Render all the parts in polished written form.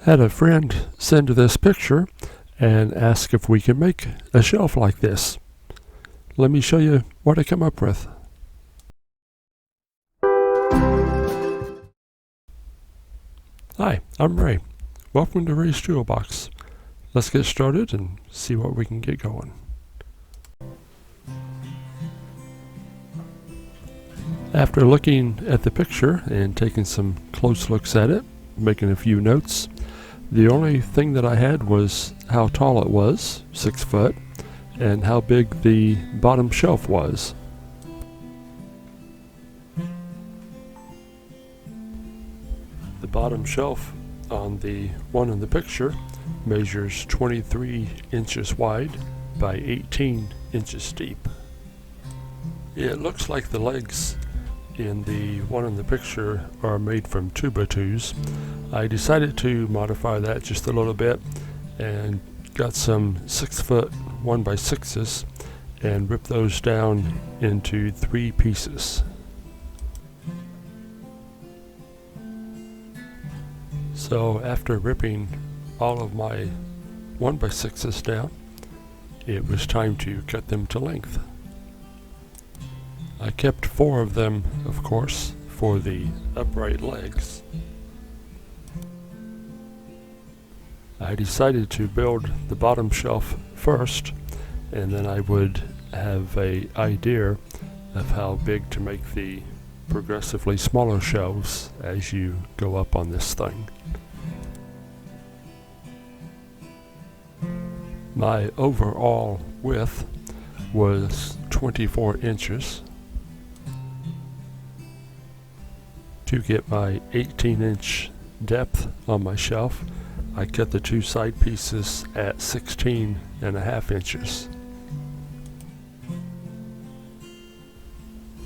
Had a friend send this picture and ask if we can make a shelf like this. Let me show you what I come up with. Hi, I'm Ray. Welcome to Ray's Toolbox. Let's get started and see what we can get going. After looking at the picture and taking some close looks at it, making a few notes, the only thing that I had was how tall it was, 6 foot, and how big the bottom shelf was. The bottom shelf on the one in the picture measures 23 inches wide by 18 inches deep. It looks like the legs in the one in the picture are made from 2x2s. I decided to modify that just a little bit and got some 6 foot 1x6s and ripped those down into 3 pieces. So after ripping all of my 1x6s down, it was time to cut them to length. I kept 4 of them, of course, for the upright legs. I decided to build the bottom shelf first, and then I would have an idea of how big to make the progressively smaller shelves as you go up on this thing. My overall width was 24 inches. To get my 18-inch depth on my shelf, I cut the 2 side pieces at 16.5 inches.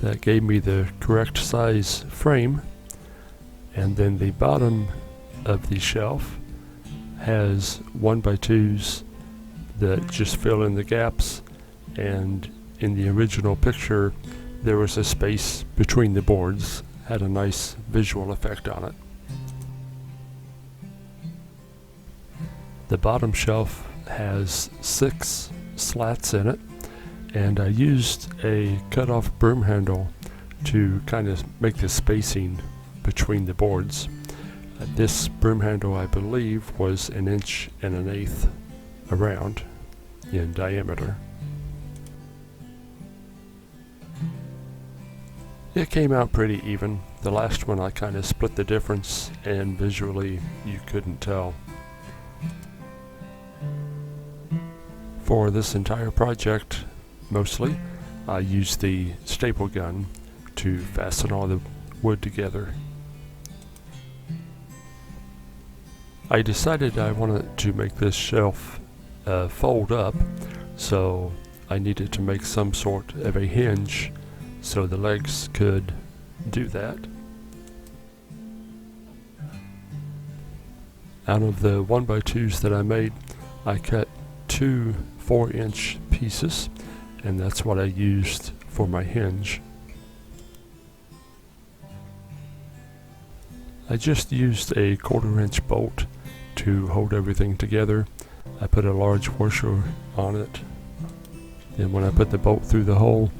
That gave me the correct size frame, and then the bottom of the shelf has 1x2s that just fill in the gaps, and in the original picture there was a space between the boards. Had a nice visual effect on it. The bottom shelf has 6 slats in it, and I used a cut-off broom handle to kind of make the spacing between the boards. This broom handle, I believe, was 1 1/8 inches around in diameter. It came out pretty even. The last one I kind of split the difference, and visually you couldn't tell. For this entire project, mostly, I used the staple gun to fasten all the wood together. I decided I wanted to make this shelf fold up, so I needed to make some sort of a hinge so the legs could do that. Out of the 1x2s that I made, I cut 2 4-inch pieces, and that's what I used for my hinge. I just used a 1/4-inch bolt to hold everything together. I put a large washer on it, and when I put the bolt through the hole,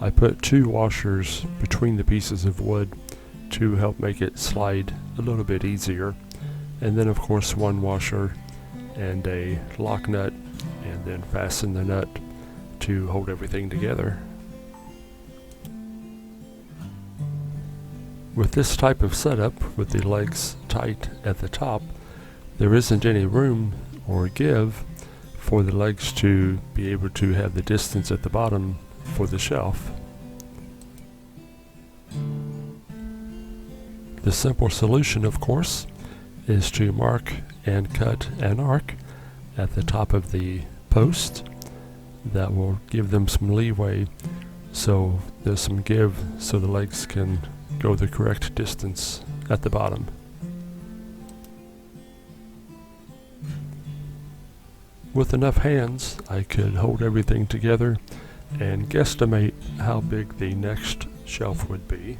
I put 2 washers between the pieces of wood to help make it slide a little bit easier, and then of course 1 washer and a lock nut, and then fasten the nut to hold everything together. With this type of setup, with the legs tight at the top, there isn't any room or give for the legs to be able to have the distance at the bottom for the shelf. The simple solution, of course, is to mark and cut an arc at the top of the post. That will give them some leeway, so there's some give so the legs can go the correct distance at the bottom. With enough hands, I could hold everything together and guesstimate how big the next shelf would be.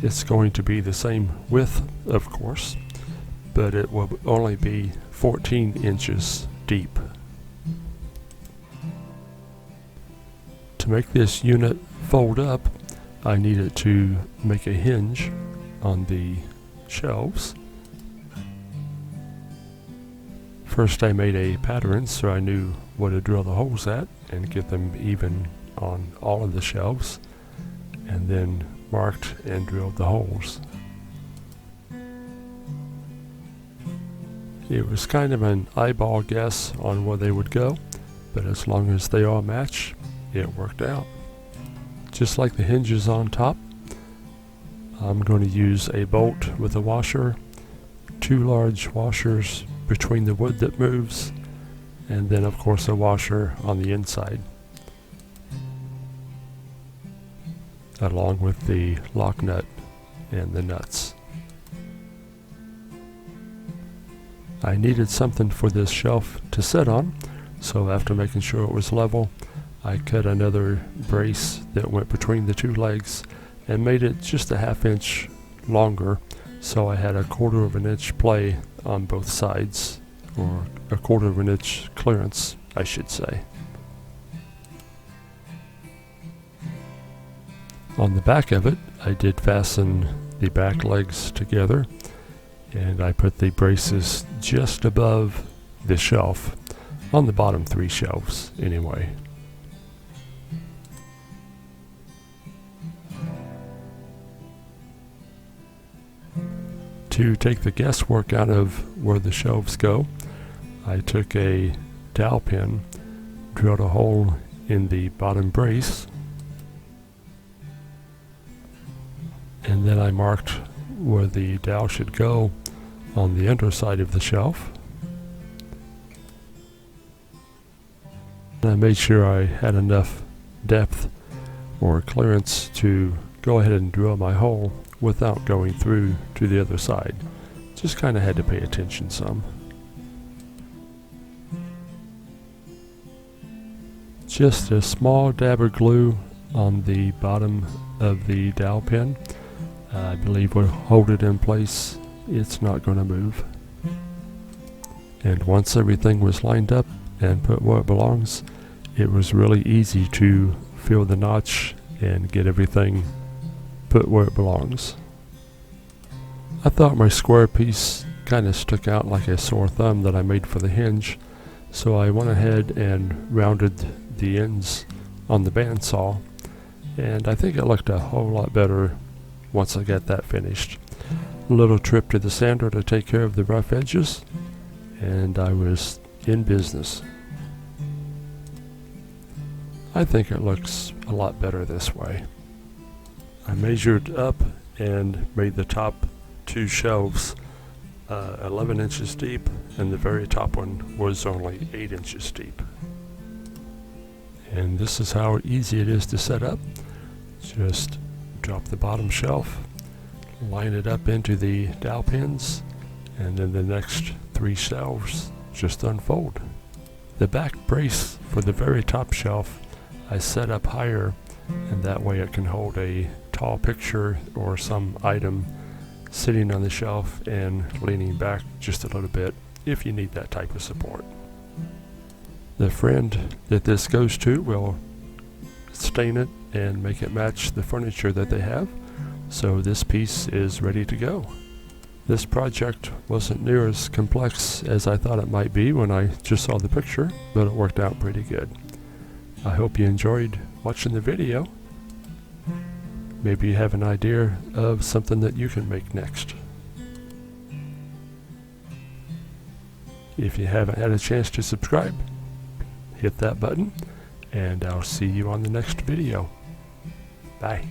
It's going to be the same width, of course, but it will only be 14 inches deep. To make this unit fold up, I needed to make a hinge on the shelves. First I made a pattern so I knew where to drill the holes at and get them even on all of the shelves, and then marked and drilled the holes. It was kind of an eyeball guess on where they would go, but as long as they all match, it worked out. Just like the hinges on top, I'm going to use a bolt with a washer, 2 large washers between the wood that moves, and then of course a washer on the inside, along with the lock nut and the nuts. I needed something for this shelf to sit on, so after making sure it was level, I cut another brace that went between the 2 legs and made it just a 1/2 inch longer, so I had a 1/4 of an inch play on both sides, or a 1/4 of an inch clearance, I should say. On the back of it, I did fasten the back legs together, and I put the braces just above the shelf, on the bottom 3 shelves anyway. To take the guesswork out of where the shelves go, I took a dowel pin, drilled a hole in the bottom brace, and then I marked where the dowel should go on the underside of the shelf. And I made sure I had enough depth or clearance to go ahead and drill my hole without going through to the other side. Just kind of had to pay attention some. Just a small dab of glue on the bottom of the dowel pin. I believe will hold it in place. It's not going to move. And once everything was lined up and put where it belongs, it was really easy to fill the notch and get everything put where it belongs. I thought my square piece kind of stuck out like a sore thumb that I made for the hinge, so I went ahead and rounded the ends on the bandsaw, and I think it looked a whole lot better once I got that finished. A little trip to the sander to take care of the rough edges, and I was in business. I think it looks a lot better this way. I measured up and made the top 2 shelves 11 inches deep, and the very top one was only 8 inches deep. And this is how easy it is to set up. Just drop the bottom shelf, line it up into the dowel pins, and then the next 3 shelves just unfold. The back brace for the very top shelf I set up higher, and that way it can hold a tall picture or some item sitting on the shelf and leaning back just a little bit if you need that type of support. The friend that this goes to will stain it and make it match the furniture that they have, so this piece is ready to go. This project wasn't near as complex as I thought it might be when I just saw the picture, but it worked out pretty good. I hope you enjoyed watching the video. Maybe you have an idea of something that you can make next. If you haven't had a chance to subscribe, hit that button, and I'll see you on the next video. Bye.